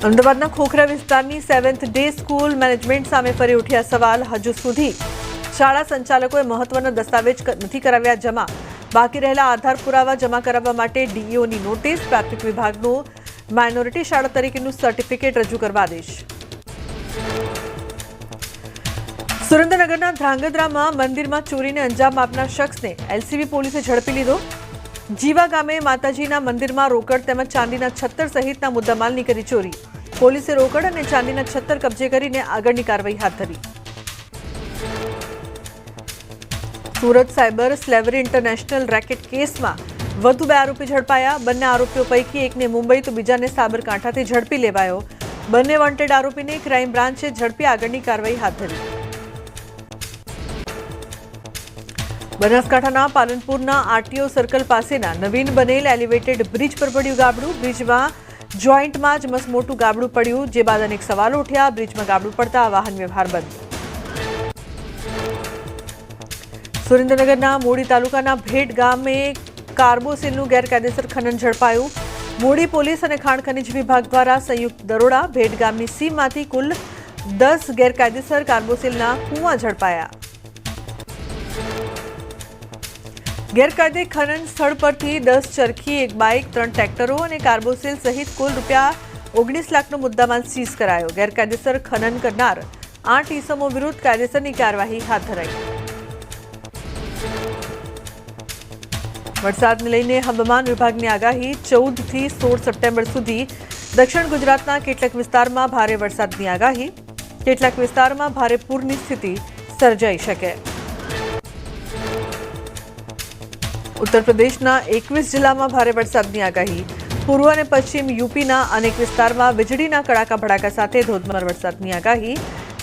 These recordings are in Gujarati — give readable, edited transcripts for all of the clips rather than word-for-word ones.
અમદાવાદના ખોખરા વિસ્તારની 7th ડે સ્કૂલ મેનેજમેન્ટ સામે ફરી ઉઠ્યા સવાલ. હજુ સુધી શાળા સંચાલકોએ મહત્વના દસ્તાવેજ નથી કરાવ્યા જમા. બાકી રહેલા આધાર પુરાવા જમા કરાવવા માટે ડીઈઓની નોટિસ. પ્રાથમિક વિભાગનું માઇનોરિટી શાળા તરીકેનું સર્ટિફિકેટ રજૂ કરવા આદેશ. સુરેન્દ્રનગરના ધ્રાંગધ્રામાં મંદિરમાં ચોરીને અંજામ આપનાર શખ્સને એલસીબી પોલીસે ઝડપી લીધો. જીવા ગામે માતાજીના મંદિરમાં રોકડ તેમજ ચાંદીના છત્તર સહિતના મુદ્દામાલની કરી ચોરી. પોલીસે રોકડ અને ચાંદીના છત્તર કબજે કરીને આગળની કાર્યવાહી હાથ ધરી. Surat cyber slavery international racket કેસમાં વધુ 2 આરોપી ઝડપાયા. બંને આરોપીઓ પૈકી એકને મુંબઈ તો બીજાને સાબરકાંઠાથી ઝડપી લેવાયો. બંને વોન્ટેડ આરોપીને ક્રાઇમ બ્રાન્ચે ઝડપી આગળની કાર્યવાહી હાથ ધરી. બનાસકાંઠાના પાલનપુરના આરટીઓ સર્કલ પાસેના નવીન બનેલ એલિવેટેડ બ્રિજ પર પડ્યું ગાબડું. બ્રિજમાં જોઈન્ટમાં જ મસમોટું ગાબડું પડ્યું, જે બાદ અનેક સવાલો ઉઠ્યા. બ્રિજમાં ગાબડું પડતા વાહન વ્યવહાર બંધ. સુરેન્દ્રનગરના મોડી તાલુકાના ભેટ ગામે કાર્બોસિલનું ગેરકાયદેસર ખનન ઝડપાયું. મોડી પોલીસ અને ખાણ ખનીજ વિભાગ દ્વારા સંયુક્ત દરોડા. ભેટ ગામની સીમમાંથી કુલ 10 ગેરકાયદેસર કાર્બોસિલના કુવા ઝડપાયા. ગેરકાયદે ખનન સ્થળ પરથી 10 ચરખી, 1 બાઇક, 3 ટ્રેક્ટરો અને કાર્બોસિલ સહિત કુલ ₹19 લાખનો મુદ્દામાલ સીઝ કરાયો. ગેરકાયદેસર ખનન કરનાર 8 ઇસમો વિરુદ્ધ કાયદેસરની કાર્યવાહી હાથ ધરાઈ. વરસાદને લઈને હવામાન વિભાગની આગાહી. 14 થી 16 સપ્ટેમ્બર સુધી દક્ષિણ ગુજરાતના કેટલાક વિસ્તારમાં ભારે વરસાદની આગાહી. કેટલાક વિસ્તારમાં ભારે પૂરની સ્થિતિ સર્જાઈ શકે. ઉત્તર પ્રદેશના 21 જિલ્લામાં ભારે વરસાદની આગાહી. પૂર્વ અને પશ્ચિમ યુપીના અનેક વિસ્તારમાં વીજળીના કડાકા ભડાકા સાથે ધોધમાર વરસાદની આગાહી.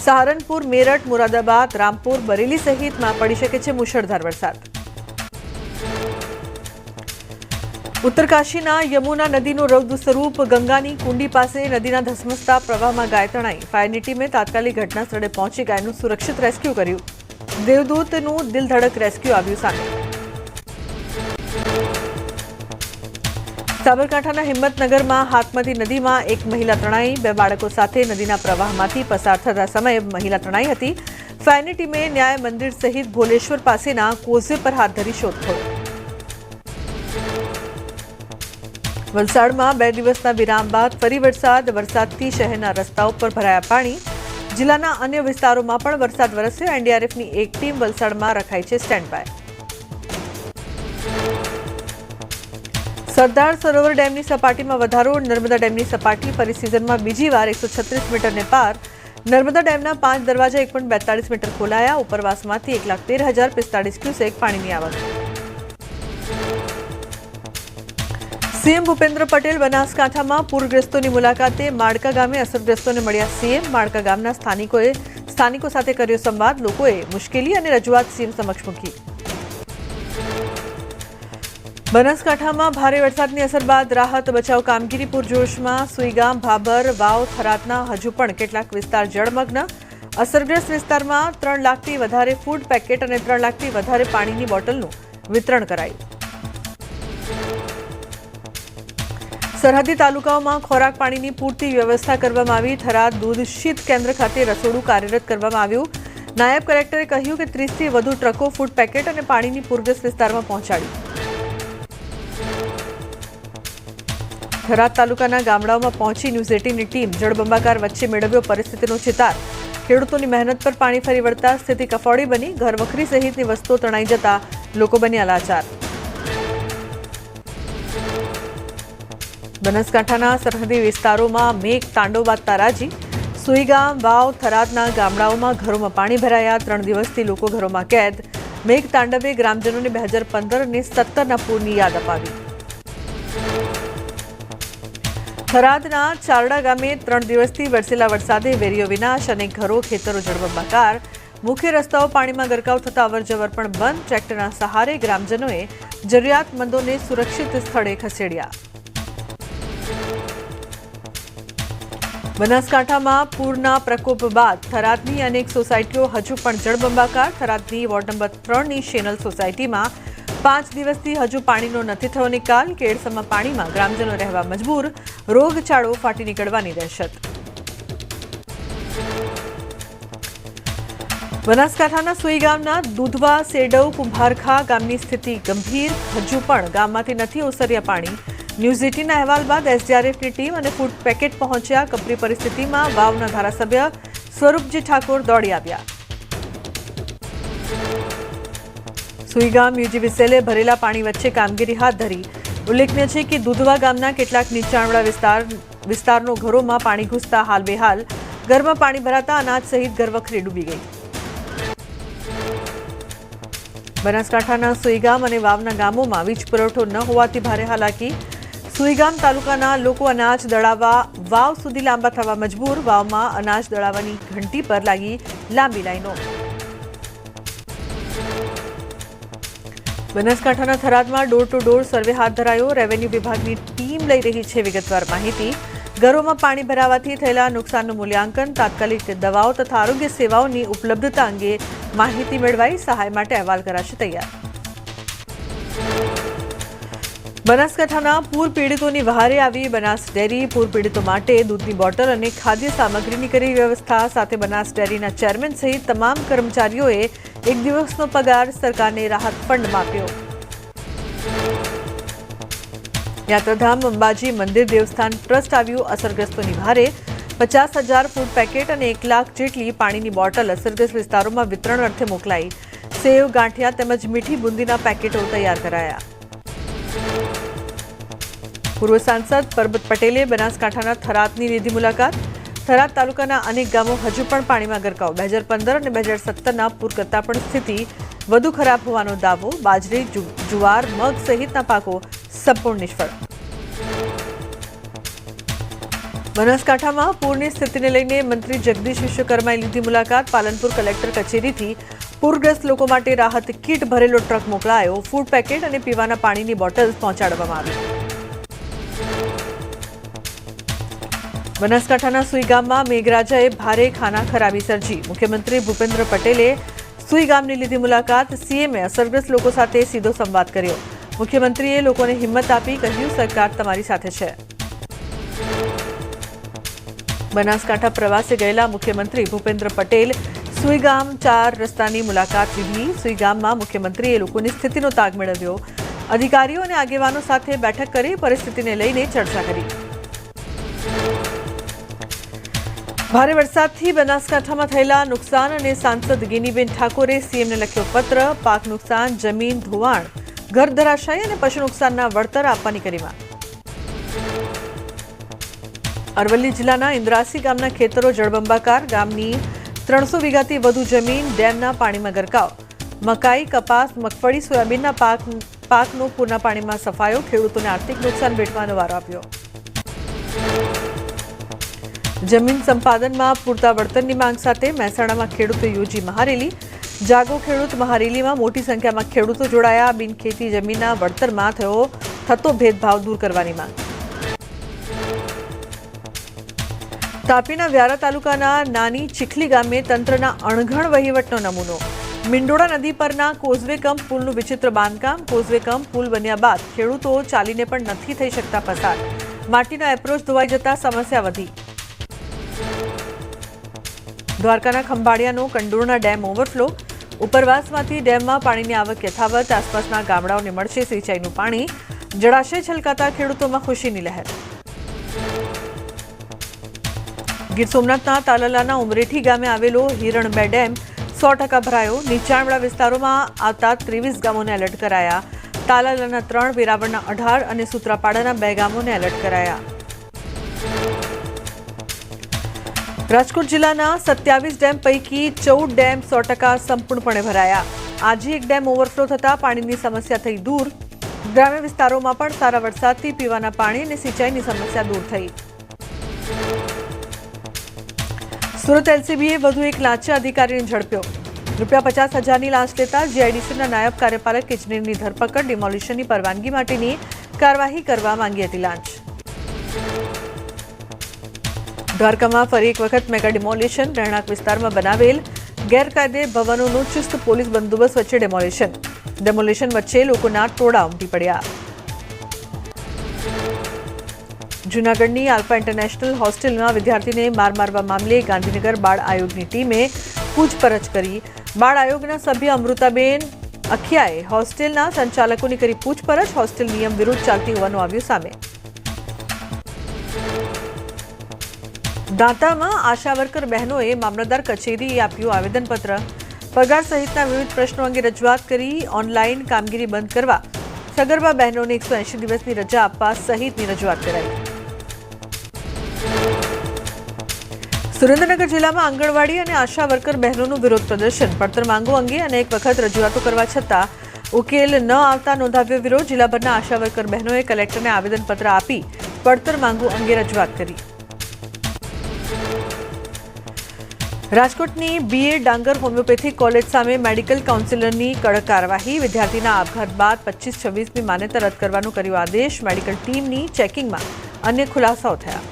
સહારનપુર, મેરઠ, મુરાદાબાદ, રામપુર, બરેલી સહિતમાં પડી શકે છે મુશળધાર વરસાદ. ઉત્તરકાશીના યમુના નદીનું રૌદ્ર સ્વરૂપ. ગંગાની કુંડી પાસે નદીના ધસમસતા પ્રવાહમાં ગાય તણાઈ. ફાયરની ટીમે તાત્કાલિક ઘટના સ્થળે પહોંચી ગાયનું સુરક્ષિત રેસ્ક્યુ કર્યું. દેવદૂતનું દિલધડક રેસ્ક્યુ આવ્યું સામે. સાબરકાંઠાના હિંમતનગરમાં હાથમતી નદીમાં એક મહિલા તણાઈ. 2 બાળકો સાથે નદીના પ્રવાહમાંથી પસાર થતા સમયે મહિલા તણાઈ હતી. ફાયરની ટીમે ન્યાય મંદિર સહિત ભોલેશ્વર પાસેના કોઝવે પર હાથ ધરી શોધખોળ. વલસાડમાં 2 દિવસના વિરામ બાદ ફરી વરસાદ. વરસાદથી શહેરના રસ્તાઓ પર ભરાયા પાણી. જિલ્લાના અન્ય વિસ્તારોમાં પણ વરસાદ વરસ્યો. એનડીઆરએફની એક ટીમ વલસાડમાં રખાઈ છે સ્ટેન્ડ બાય. સરદાર સરોવર ડેમની સપાટીમાં વધારો. નર્મદા ડેમની સપાટી ફરી સિઝનમાં બીજી વાર 136 મીટરને પાર. નર્મદા ડેમના 5 દરવાજા 1.42 મીટર ખોલાયા. ઉપરવાસમાંથી 1,13,045 ક્યુસેક પાણીની આવક. સીએમ ભૂપેન્દ્ર પટેલ બનાસકાંઠામાં પૂરગ્રસ્તોની મુલાકાતે. માળકા ગામે અસરગ્રસ્તોને મળ્યા સીએમ. માળકા ગામના સ્થાનિકો સાથે કર્યો સંવાદ. લોકોએ મુશ્કેલી અને રજૂઆત સીએમ સમક્ષ મૂકી. બનાસકાંઠામાં ભારે વરસાદની અસર બાદ રાહત બચાવ કામગીરી પૂરજોશમાં. સુઈગામ, ભાભર, વાવ, થરાદના હજુ પણ કેટલાક વિસ્તાર જળમગ્ન. અસરગ્રસ્ત વિસ્તારમાં 3 લાખથી વધારે ફૂડ પેકેટ અને 3 લાખથી વધારે પાણીની બોટલનું વિતરણ કરાયું. સરહદી તાલુકાઓમાં ખોરાક પાણીની પૂરતી વ્યવસ્થા કરવામાં આવી. થરાદ દૂધ શીત કેન્દ્ર ખાતે રસોડું કાર્યરત કરવામાં આવ્યું. નાયબ કલેક્ટરે કહ્યું કે 30થી વધુ ટ્રકો ફૂડ પેકેટ અને પાણીની પૂરગ્રસ્ત વિસ્તારમાં પહોંચાડી. થરાદ તાલુકાના ગામડાઓમાં પહોંચી ન્યૂઝ 18ની ટીમ જળબંબાકાર વચ્ચે મેળવ્યો પરિસ્થિતિનો ચિતાર. ખેડૂતોની મહેનત પર પાણી ફરી વળતા સ્થિતિ કફોડી બની. ઘરવખરી સહિતની વસ્તુઓ તણાઈ જતા લોકો બન્યા લાચાર. બનાસકાંઠાના સરહદી વિસ્તારોમાં મેઘ તાંડવ બાદ તારાજી. સુઈગામ, વાવ, થરાદના ગામડાઓમાં ઘરોમાં પાણી ભરાયા. 3 દિવસથી લોકો ઘરોમાં કેદ. મેઘ તાંડવે ગ્રામજનોને 2015 અને 17ના પૂરની યાદ અપાવી. થરાદના ચારડા ગામે 3 દિવસથી વરસેલા વરસાદે વેર્યો વિનાશ. અનેક ઘરો, ખેતરો જળબંબાકાર. મુખ્ય રસ્તાઓ પાણીમાં ગરકાવ થતા અવરજવર પણ બંધ. ટ્રેક્ટરના સહારે ગ્રામજનોએ જરૂરિયાતમંદોને સુરક્ષિત સ્થળે ખસેડ્યા. બનાસકાંઠામાં પૂરના પ્રકોપ બાદ થરાદની અનેક સોસાયટીઓ હજુ પણ જળબંબાકાર. થરાદની વોર્ડ નંબર 3ની શેનલ સોસાયટીમાં 5 દિવસથી હજુ પાણીનો નથી થયો નિકાલ. કેળસમાં પાણીમાં ગ્રામજનો રહેવા મજબૂર. રોગચાળો ફાટી નીકળવાની દહેશત. બનાસકાંઠાના સુઈ ગામના દૂધવા સેડવ કુંભારખા ગામની સ્થિતિ ગંભીર. હજુ પણ ગામમાંથી નથી ઓસર્યા પાણી. ન્યૂઝ 18ના અહેવાલ બાદ એસડીઆરએફની ટીમ અને ફૂડ પેકેટ પહોંચ્યા. કપરી પરિસ્થિતિમાં વાવના ધારાસભ્ય સ્વરૂપજી ઠાકોર દોડી આવ્યા. સુઈગામ યુજીવીસીએલે ભરેલા પાણી વચ્ચે કામગીરી હાથ ધરી. ઉલ્લેખનીય છે કે દૂધવા ગામના કેટલાક નીચાણવાળા વિસ્તારનો ઘરોમાં પાણી ઘૂસતા હાલ બેહાલ. ઘરમાં પાણી ભરાતા અનાજ સહિત ઘરવખરી ડૂબી ગઈ. બનાસકાંઠાના સુઈગામ અને વાવના ગામોમાં વીજ પુરવઠો ન હોવાથી ભારે હાલાકી. સુઈગામ તાલુકાના લોકો અનાજ દળાવવા વાવ સુધી લાંબા થવા મજબૂર. વાવમાં અનાજ દળાવવાની ઘંટી પર લાગી લાંબી લાઈનો. બનાસકાંઠાના થરાદમાં ડોર ટુ ડોર સર્વે હાથ ધરાયો. રેવન્યુ વિભાગની ટીમ લઈ રહી છે વિગતવાર માહિતી. ઘરોમાં પાણી ભરાવાથી થયેલા નુકસાનનું મૂલ્યાંકન, તાત્કાલિક દવાઓ તથા આરોગ્ય સેવાઓની ઉપલબ્ધતા અંગે માહિતી મેળવાઈ સહાય માટે અહેવાલ કરાશે તૈયાર. બનાસકાંઠાના પૂર પીડિતોની વહારે આવી બનાસ ડેરી. પૂર પીડિતો માટે દૂધની બોટલ અને ખાદ્ય સામગ્રીની કરી વ્યવસ્થા. સાથે બનાસ ડેરીના ચેરમેન સહિત તમામ કર્મચારીઓએ એક દિવસનો પગાર સરકારને રાહત ફંડમાં આપ્યો. યાત્રાધામ અંબાજી મંદિર દેવસ્થાન ટ્રસ્ટ આવ્યું અસરગ્રસ્તોની વહારે. 50,000 ફૂડ પેકેટ અને 1 લાખ જેટલી પાણીની બોટલ અસરગ્રસ્ત વિસ્તારોમાં વિતરણ અર્થે મોકલાઈ. સેવ, ગાંઠિયા તેમજ મીઠી બુંદીના પેકેટો તૈયાર કરાયા. પૂર્વ સાંસદ પરબત પટેલે બનાસકાંઠાના થરાદની લીધી મુલાકાત. થરાદ તાલુકાના અનેક ગામો હજુ પણ પાણીમાં ગરકાવ. 2015 અને 2017ના પૂર કરતાં પણ સ્થિતિ વધુ ખરાબ હોવાનો દાવો. બાજરી, જુવાર, મગ સહિતના પાકો સંપૂર્ણ નિષ્ફળ. બનાસકાંઠામાં પૂરની સ્થિતિને લઈને મંત્રી જગદીશ વિશ્વકર્માએ લીધી મુલાકાત. પાલનપુર કલેક્ટર કચેરીથી પૂરગ્રસ્ત લોકો માટે રાહત કીટ ભરેલો ટ્રક મોકલાયો. ફૂડ પેકેટ અને પીવાના પાણીની બોટલ પહોંચાડવામાં આવી. બનાસકાંઠાના સુઈ ગામમાં મેઘરાજાએ ભારે ખાના ખરાબી સર્જી. મુખ્યમંત્રી ભૂપેન્દ્ર પટેલે સુઈ ગામની લીધી મુલાકાત. સીએમએ અસરગ્રસ્ત લોકો સાથે સીધો સંવાદ કર્યો. મુખ્યમંત્રીએ લોકોને હિંમત આપી કહ્યું, સરકાર તમારી સાથે છે. બનાસકાંઠા પ્રવાસે ગયેલા મુખ્યમંત્રી ભૂપેન્દ્ર પટેલ સુઈ ગામ 4 રસ્તાની મુલાકાત લીધી. સુઈ ગામમાં મુખ્યમંત્રીએ લોકોની સ્થિતિનો તાગ મેળવ્યો. અધિકારીઓ અને આગેવાનો સાથે બેઠક કરી પરિસ્થિતિને લઈને ચર્ચા કરી. ભારે વરસાદથી બનાસકાંઠામાં થયેલા નુકસાન અને સાંસદ ગિનીબેન ઠાકોરે સીએમને લખ્યો પત્ર. પાક નુકસાન, જમીન ધોવાણ, ઘર ધરાશાયી અને પશુ નુકસાનના વળતર આપવાની કરી માંગ. અરવલ્લી જિલ્લાના ઇન્દ્રાસી ગામના ખેતરો જળબંબાકાર. ગામની 300 વીઘાથી વધુ જમીન ડેમના પાણીમાં ગરકાવ. મકાઈ, કપાસ, મગફળી, સોયાબીનના પાકનો પૂરના પાણીમાં સફાયો. ખેડૂતોને આર્થિક નુકસાન વેઠવાનો વારો આપ્યો. જમીન સંપાદનમાં પૂરતા વળતરની માંગ સાથે મહેસાણામાં ખેડૂતો યોજી મહારેલી. જાગો ખેડૂત મહારેલીમાં મોટી સંખ્યામાં ખેડૂતો જોડાયા. બિનખેતી જમીનના વળતરમાં થતો ભેદભાવ દૂર કરવાની માંગ. તાપીના વ્યારા તાલુકાના નાની ચીખલી ગામે તંત્રના અણઘડ વહીવટનો નમૂનો. મિંડોળા નદી પરના કોઝવે કમ પુલનું વિચિત્ર બાંધકામ. કોઝવે કમ પુલ બન્યા બાદ ખેડૂતો ચાલીને પણ નથી થઈ શકતા પસાર. માટીનો એપ્રોચ ધોવાઈ જતા સમસ્યા વધી. દ્વારકાના ખંભાળિયાનો કંડોરણા ડેમ ઓવરફ્લો. ઉપરવાસમાંથી ડેમમાં પાણીની આવક યથાવત. આસપાસના ગામડાઓને મળશે સિંચાઈનું પાણી. જળાશય છલકાતા ખેડૂતોમાં ખુશીની લહેર. ગીર સોમનાથના તાલાલાના ઉમરેઠી ગામે આવેલો હિરણ 2 ડેમ 100% ભરાયો. નીચાણવાળા વિસ્તારોમાં આવતા 23 ગામોને એલર્ટ કરાયા. તાલાલાના 3, વેરાવળના 18 અને સૂત્રાપાડાના 2 ગામોને એલર્ટ કરાયા. રાજકોટ જિલ્લાના 27 ડેમ પૈકી 14 ડેમ 100% સંપૂર્ણપણે ભરાયા. આજે એક ડેમ ઓવરફ્લો થતાં પાણીની સમસ્યા થઈ દૂર. ગ્રામ્ય વિસ્તારોમાં પણ સારા વરસાદથી પીવાના પાણી અને સિંચાઈની સમસ્યા દૂર થઈ. સુરત એલસીબીએ વધુ એક લાંચા અધિકારીને ઝડપ્યો. ₹50,000ની લાંચ લેતા જીઆઈડીસીના નાયબ કાર્યપાલક ઇજનેરની ધરપકડ. ડિમોલિશનની પરવાનગી માટેની કાર્યવાહી કરવા માંગી હતી લાંચ. દ્વારકામાં ફરી એક વખત મેગા ડિમોલિશન. રહેણાંક વિસ્તારમાં બનાવેલ ગેરકાયદે ભવનોનું ચુસ્ત પોલીસ બંદોબસ્ત વચ્ચે ડિમોલિશન. ડેમોલિશન વચ્ચે લોકોના ટોળા ઉમટી પડ્યા. જૂનાગઢની આલ્ફા ઇન્ટરનેશનલ હોસ્ટેલમાં વિદ્યાર્થીને માર મારવા મામલે ગાંધીનગર બાળ આયોગની ટીમે પૂછપરછ કરી. બાળ આયોગના સભ્ય અમૃતાબેન અખિયાએ હોસ્ટેલના સંચાલકોની કરી પૂછપરછ. હોસ્ટેલ નિયમ વિરુદ્ધ ચાલતી હોવાનું આવ્યું સામે. દાંતામાં આશા વર્કર બહેનોએ મામલતદાર કચેરીએ આપ્યું આવેદનપત્ર. પગાર સહિતના વિવિધ પ્રશ્નો અંગે રજૂઆત કરી. ઓનલાઈન કામગીરી બંધ કરવા, સગર્ભા બહેનોને 180 દિવસની રજા આપવા સહિતની રજૂઆત કરાઈ. સુરેન્દ્રનગર જિલ્લામાં આંગણવાડી અને આશા વર્કર બહેનોનું વિરોધ પ્રદર્શન. પડતર માંગો અંગે અનેક વખત રજૂઆતો કરવા છતાં ઉકેલ ન આવતા નોંધાવ્યો વિરોધ. જિલ્લાભરના આશા વર્કર બહેનોએ કલેક્ટરને આવેદનપત્ર આપી પડતર માંગો અંગે રજૂઆત કરી. રાજકોટની BA ડાંગર હોમિયોપેથિક કોલેજ સામે મેડિકલ કાઉન્સિલરની કડક કાર્યવાહી. વિદ્યાર્થીના આપઘાત બાદ 25-26ની માન્યતા રદ કરવાનો કર્યો આદેશ. મેડિકલ ટીમની ચેકિંગમાં અન્ય ખુલાસાઓ થયા.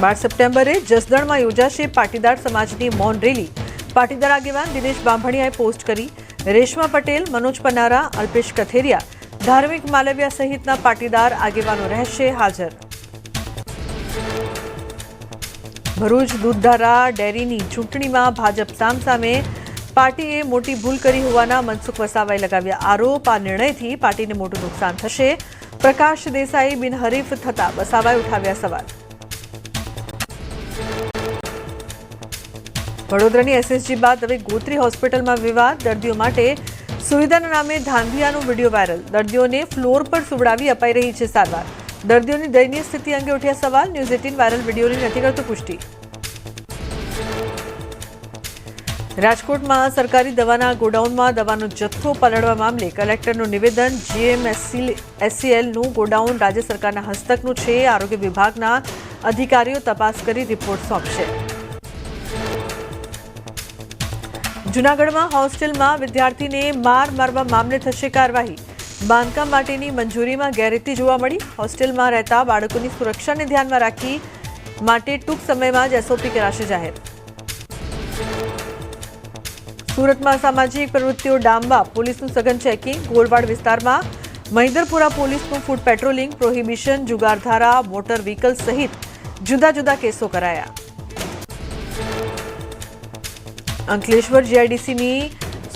12 સપ્ટેમ્બરે જસદણમાં યોજાશે પાટીદાર સમાજની મૌન રેલી. પાટીદાર આગેવાન દિનેશ બાંભણિયાએ પોસ્ટ કરી. રેશમા પટેલ, મનોજ પનારા, અલ્પેશ કથેરિયા, ધાર્મિક માલવિયા સહિતના પાટીદાર આગેવાનો રહેશે હાજર. ભરૂચ દૂધધારા ડેરીની ચૂંટણીમાં ભાજપ સામસામે. પાર્ટીએ મોટી ભૂલ કરી હોવાના મનસુખ વસાવાએ લગાવ્યા આરોપ. આ નિર્ણયથી પાર્ટીને મોટું નુકસાન થશે. પ્રકાશ દેસાઈ બિનહરીફ થતા વસાવાએ ઉઠાવ્યા સવાલ. વડોદરાની SSG બાદ હવે ગોત્રી હોસ્પિટલમાં વિવાદ. દર્દીઓ માટે સુવિધાના નામે ધાંધિયાનો વિડીયો વાયરલ. દર્દીઓને ફ્લોર પર સુવડાવી અપાઈ રહી છે સારવાર. દર્દીઓની દયનીય સ્થિતિ અંગે ઉઠ્યા સવાલ. ન્યૂઝ 18 વાયરલ વિડીયોની નથી કરતું પુષ્ટિ. રાજકોટમાં સરકારી દવાના ગોડાઉનમાં દવાનો જથ્થો પલળવા મામલે કલેક્ટરનું નિવેદન. GMSCLનું ગોડાઉન રાજ્ય સરકારના હસ્તકનું છે. આરોગ્ય વિભાગના અધિકારીઓ તપાસ કરી રિપોર્ટ સોંપશે. જૂનાગઢમાં હોસ્ટેલમાં વિદ્યાર્થીને માર મારવા મામલે થશે કાર્યવાહી. બાંધકામ માટેની મંજૂરીમાં ગેરરીતિ જોવા મળી. હોસ્ટેલમાં રહેતા બાળકોની સુરક્ષાને ધ્યાનમાં રાખી માટે ટૂંક સમયમાં જ SOP કરાશે જાહેર. સુરતમાં સામાજિક પ્રવૃત્તિઓ ડામવા પોલીસનું સઘન ચેકિંગ. ગોળવાડ વિસ્તારમાં મહિન્દરપુરા પોલીસનું ફૂટ પેટ્રોલિંગ. પ્રોહિબિશન, જુગારધારા, મોટર વ્હીકલ સહિત જુદા જુદા કેસો કરાયા. અંકલેશ્વર GIDCની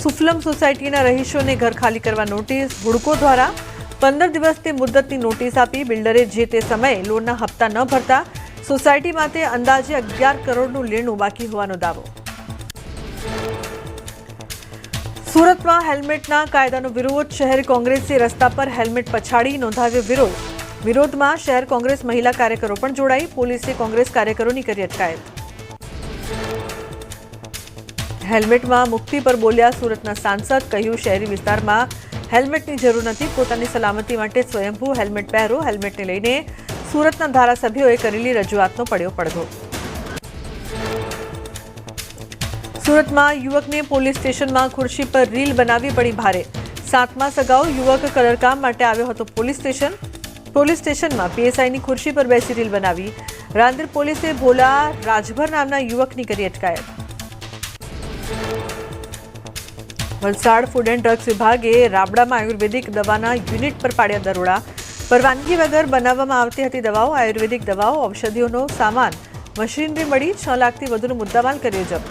સુફલમ સોસાયટીના રહીશોને ઘર ખાલી કરવા નોટિસ. હુડકો દ્વારા 15 દિવસની મુદતની નોટિસ આપી. બિલ્ડરે જે તે સમયે લોનના હપ્તા ન ભરતા સોસાયટી માટે અંદાજે 11 કરોડનું લેણું બાકી હોવાનો દાવો. સુરતમાં હેલ્મેટના કાયદાનો વિરોધ. શહેર કોંગ્રેસે રસ્તા પર હેલ્મેટ પછાડી નોંધાવ્યો વિરોધ. વિરોધમાં શહેર કોંગ્રેસ મહિલા કાર્યકરો પણ જોડાઈ. પોલીસે કોંગ્રેસ કાર્યકરોની કરી અટકાયત. હેલ્મેટમાં મુક્તિ પર બોલ્યા સુરતના સાંસદ. કહ્યું શહેરી વિસ્તારમાં હેલ્મેટની જરૂર નથી. પોતાની સલામતી માટે સ્વયંભૂ હેલ્મેટ પહેરો. હેલ્મેટને લઈને સુરતના ધારાસભ્યોએ કરેલી રજૂઆતનો પડ્યો પડઘો. સુરતમાં યુવકને પોલીસ સ્ટેશનમાં ખુરશી પર રીલ બનાવી પડી ભારે. 7મા સગાઉ યુવક કલરકામ માટે આવ્યો હતો પોલીસ સ્ટેશનમાં PSIની ખુરશી પર બેસી રીલ બનાવી. રાંદેર પોલીસે ભોલા રાજભર નામના યુવકની કરી અટકાયત. વલસાડ ફૂડ એન્ડ ડ્રગ્સ વિભાગે રાબડામાં આયુર્વેદિક દવાના યુનિટ પર પાડ્યા દરોડા. પરવાનગી વગર બનાવવામાં આવતી હતી દવાઓ. આયુર્વેદિક દવાઓ, ઔષધિઓનો સામાન, મશીનરી મળી 6 લાખથી વધુનો મુદ્દામાલ કર્યો જપ્ત.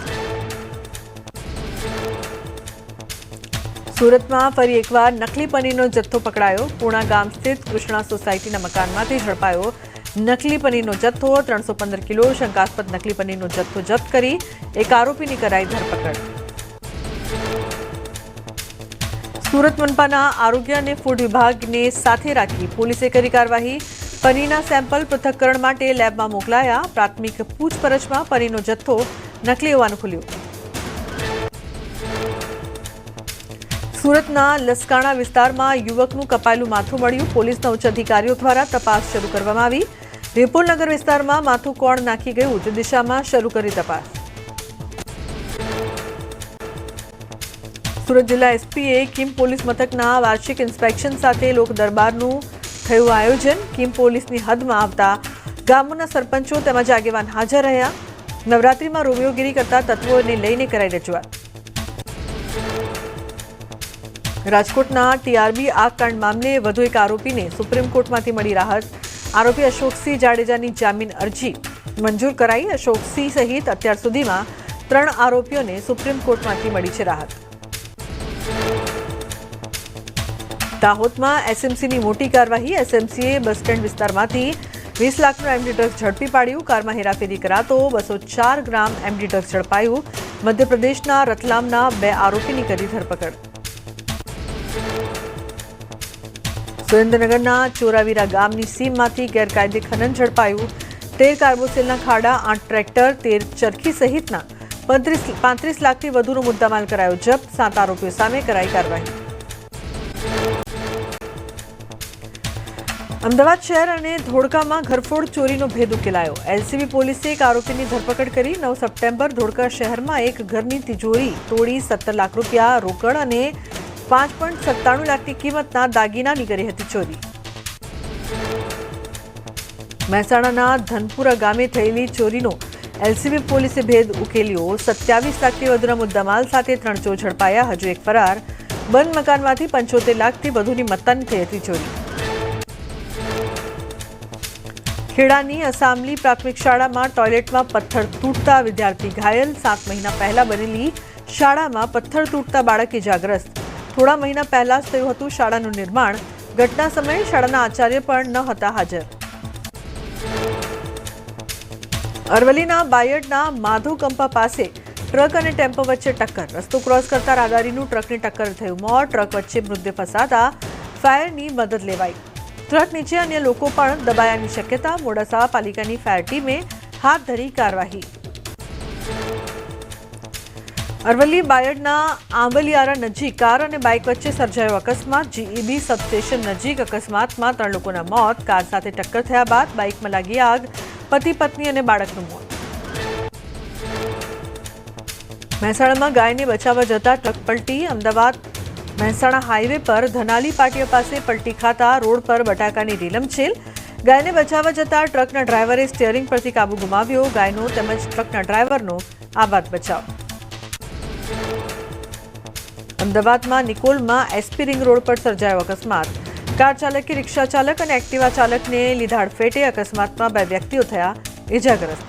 સુરતમાં ફરી એકવાર નકલી પનીરનો જથ્થો પકડાયો. પૂણા ગામ સ્થિત કૃષ્ણા સોસાયટીના મકાનમાંથી ઝડપાયો નકલી પનીરનો જથ્થો. 315 કિલો શંકાસ્પદ નકલી પનીરનો જથ્થો જપ્ત કરી એક આરોપીની કરાઈ ધરપકડ. સુરત મનપાના આરોગ્ય અને ફૂડ વિભાગને સાથે રાખી પોલીસે કરી કાર્યવાહી. પનીરના સેમ્પલ પૃથ્થકરણ માટે લેબમાં મોકલાયા. પ્રાથમિક પૂછપરછમાં પનીરનો જથ્થો નકલી હોવાનું ખુલ્યું. સુરતના લસકાણા વિસ્તારમાં યુવકનું કપાયેલું માથું મળ્યું. પોલીસના ઉચ્ચ અધિકારીઓ દ્વારા તપાસ શરૂ કરવામાં આવી. વિપુલનગર વિસ્તારમાં માથું કોણ નાખી ગયું તે દિશામાં શરૂ કરી તપાસ. સુરત જિલ્લા SPએ કિમ પોલીસ મથકના વાર્ષિક ઇન્સ્પેક્શન સાથે લોક દરબારનું થયું આયોજન. કિમ પોલીસની હદમાં આવતા ગામોના સરપંચો તેમજ આગેવાન હાજર રહ્યા. નવરાત્રીમાં રોમિયોગીરી કરતા તત્વોને લઈને કરાઈ રજૂઆત. રાજકોટના ટીઆરબી આગકાંડ મામલે વધુ એક આરોપીને સુપ્રીમ કોર્ટમાંથી મળી રાહત. આરોપી અશોકસિંહ જાડેજાની જામીન અરજી મંજૂર કરાઈ. અશોકસિંહ સહિત અત્યાર સુધીમાં 3 આરોપીઓને સુપ્રીમ કોર્ટમાંથી મળી છે રાહત. દાહોદમાં એસએમસીની મોટી કાર્યવાહી. એસએમસીએ બસ સ્ટેન્ડ વિસ્તારમાંથી 20 લાખનું એમડી ડ્રગ્સ ઝડપી પાડ્યું. કારમાં હેરાફેરી કરાતો 204 ગ્રામ એમડી ડ્રગ્સ ઝડપાયું. મધ્યપ્રદેશના રતલામના 2 આરોપીની કરી ધરપકડ. સુરેન્દ્રનગરના ચોરાવીરા ગામની સીમમાંથી ગેરકાયદે ખનન ઝડપાયું. 13 કાર્બોસેલના ખાડા, 8 ટ્રેક્ટર, 13 ચરખી સહિતના 35 લાખથી વધુનો મુદ્દામાલ કરાયો જપ્ત. 7 આરોપીઓ સામે કરાઈ કાર્યવાહી. અમદાવાદ શહેર અને ધોળકામાં ઘરફોડ ચોરીનો ભેદ ઉકેલાયો. એલસીબી પોલીસે એક આરોપીની ધરપકડ કરી. 9 સપ્ટેમ્બર ધોળકા શહેરમાં એક ઘરની તિજોરી તોડી 17 લાખ રૂપિયા રોકડ અને 5.97 લાખની કિંમતના દાગીનાની કરી હતી ચોરી. મહેસાણાના ધનપુરા ગામે થયેલી ચોરીનો એલસીબી પોલીસે ભેદ ઉકેલ્યો. 27 લાખથી વધુના મુદ્દામાલ સાથે 3 ચોર ઝડપાયા. હજુ એક ફરાર. બંધ મકાનમાંથી 75 લાખથી વધુની મત્તાની થઈ હતી ચોરી. ખેડાની અસામલી પ્રાથમિક શાળામાં ટોયલેટમાં પથ્થર તૂટતા વિદ્યાર્થી ઘાયલ. 7 મહિના પહેલા બનેલી શાળામાં પથ્થર તૂટતા બાળક ઇજાગ્રસ્ત. થોડા મહિના પહેલા જ થયું હતું શાળાનું નિર્માણ. ઘટના સમયે શાળાના આચાર્ય પણ ન હતા હાજર. અરવલ્લીના બાયડના માધવ કંપા પાસે ટ્રક અને ટેમ્પો વચ્ચે ટક્કર. રસ્તો ક્રોસ કરતા રાહદારીનું ટ્રકની ટક્કર થયું મોત. ટ્રક વચ્ચે મૃતદેહ ફસાતા ફાયરની મદદ લેવાઈ. ટ્રક નીચે અન્ય લોકો પણ દબાયાની શક્યતા. મોડાસા પાલિકાની ફાયર ટીમે હાથ ધરી કાર્યવાહી. અરવલ્લી બાયડના આંબલિયારા નજીક કાર અને બાઇક વચ્ચે સર્જાયો અકસ્માત. જીઈબી સબસ્ટેશન નજીક અકસ્માતમાં 3 લોકોના મોત. કાર સાથે ટક્કર થયા બાદ બાઇકમાં લાગી આગ. પતિ પત્ની અને બાળકનું મોત. મહેસાણામાં ગાયને બચાવવા જતા ટ્રક પલટી. અમદાવાદ મહેસાણા હાઈવે પર ધનાલી પાટિયા પાસે પલટી ખાતા રોડ પર બટાકાની રીલમછેલ. ગાયને બચાવવા જતા ટ્રકના ડ્રાઈવરે સ્ટીયરિંગ પરથી કાબુ ગુમાવ્યો. ગાયનો તેમજ ટ્રકના ડ્રાઈવરનો આબાદ બચાવ. અમદાવાદમાં નિકોલમાં એસપી રિંગ રોડ પર સર્જાયો અકસ્માત. કાર ચાલકે રિક્ષા ચાલક અને એક્ટિવા ચાલકને લીધા અડફેટે. અકસ્માતમાં 2 વ્યક્તિઓ થયા ઇજાગ્રસ્ત.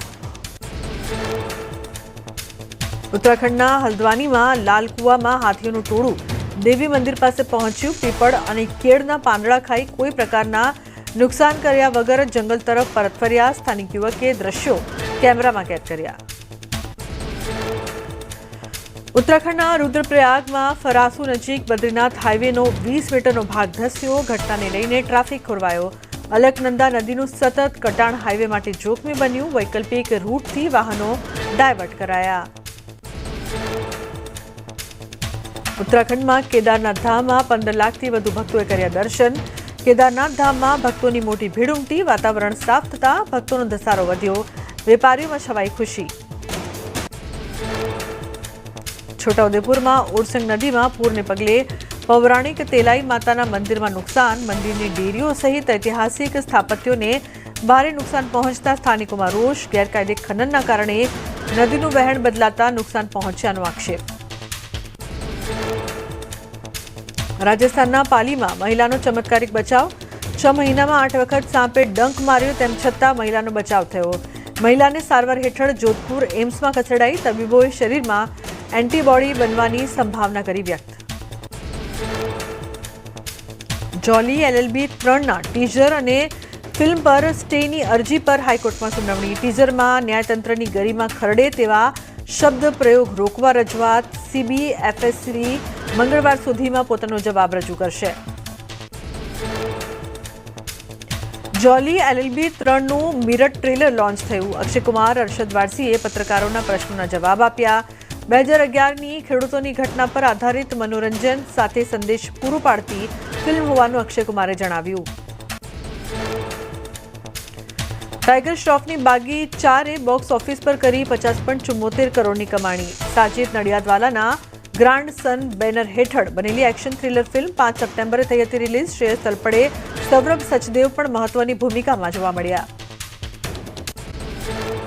ઉત્તરાખંડના હલ્દ્વાનીમાં લાલકુવામાં હાથીઓનું ટોળું દેવી મંદિર પાસે પહોંચ્યું. પીપળ અને કેળના પાંદડા ખાઈ કોઈ પ્રકારના નુકસાન કર્યા વગર જંગલ તરફ પરત ફર્યા. સ્થાનિક યુવકે દ્રશ્યો કેમેરામાં કેદ કર્યા. ઉત્તરાખંડના રુદ્રપ્રયાગમાં ફરાસુ નજીક બદ્રીનાથ હાઈવેનો 20 મીટરનો ભાગ ધસ્યો. ઘટનાને લઈને ટ્રાફિક ખોરવાયો. અલકનંદા નદીનું સતત કટાણ હાઈવે માટે જોખમી બન્યું. વૈકલ્પિક રૂટથી વાહનો ડાયવર્ટ કરાયા. ઉત્તરાખંડમાં કેદારનાથ ધામમાં 15 લાખથી વધુ ભક્તોએ કર્યા દર્શન. કેદારનાથ ધામમાં ભક્તોની મોટી ભીડ ઉમટી. વાતાવરણ સાફ થતાં ભક્તોનો ધસારો વધ્યો. વેપારીઓમાં છવાઈ ખુશી. છોટાઉદેપુરમાં ઓરસંગ નદીમાં પૂરને પગલે પૌરાણિક તેલાઈ માતાના મંદિરમાં નુકસાન. મંદિરની ડેરીઓ સહિત ઐતિહાસિક સ્થાપત્યોને ભારે નુકસાન પહોંચતા સ્થાનિકોમાં રોષ. ગેરકાયદે ખનનના કારણે નદીનું વહેણ બદલાતા નુકસાન પહોંચ્યાનો આક્ષેપ. રાજસ્થાનના પાલીમાં મહિલાનો ચમત્કારિક બચાવ. 6 મહિનામાં 8 વખત સાપે ડંખ માર્યો તેમ છતાં મહિલાનો બચાવ થયો. મહિલાને સારવાર હેઠળ જોધપુર એમ્સમાં ખસેડાઈ. તબીબોએ શરીરમાં એન્ટીબોડી બનવાની સંભાવના કરી વ્યક્ત. જોલી એલએલબી 3ના ટીઝર અને ફિલ્મ પર સ્ટેની અરજી પર હાઈકોર્ટમાં સુનાવણી. ટીઝરમાં ન્યાયતંત્રની ગરિમા ખરડે તેવા શબ્દ પ્રયોગ રોકવા રજૂઆત. સીબીએફએસસી મંગળવાર સુધીમાં પોતાનો જવાબ રજૂ કરશે. જોલી એલએલબી 3નું મિરટ ટ્રેલર લોન્ચ થયું. અક્ષય કુમાર, અરશદ વારસીએ પત્રકારોના પ્રશ્નોના જવાબ આપ્યા. 2011ની ખેડૂતોની ઘટના પર આધારિત મનોરંજન સાથે સંદેશ પૂરો પાડતી ફિલ્મ હોવાનું અક્ષય કુમારે જણાવ્યું. ટાઈગર શ્રોફની બાગી 4એ બોક્સ ઓફિસ પર કરી 50.74 કરોડની કમાણી. સાજિદ નડિયાદવાલાના ગ્રાન્ડ સન બેનર હેઠળ બનેલી એક્શન થ્રિલર ફિલ્મ 5 સપ્ટેમ્બરે થઈ હતી રિલીઝ. શ્રેયસ તલપડે, સૌરભ સચદેવ પણ મહત્વની ભૂમિકામાં જોવા મળ્યા.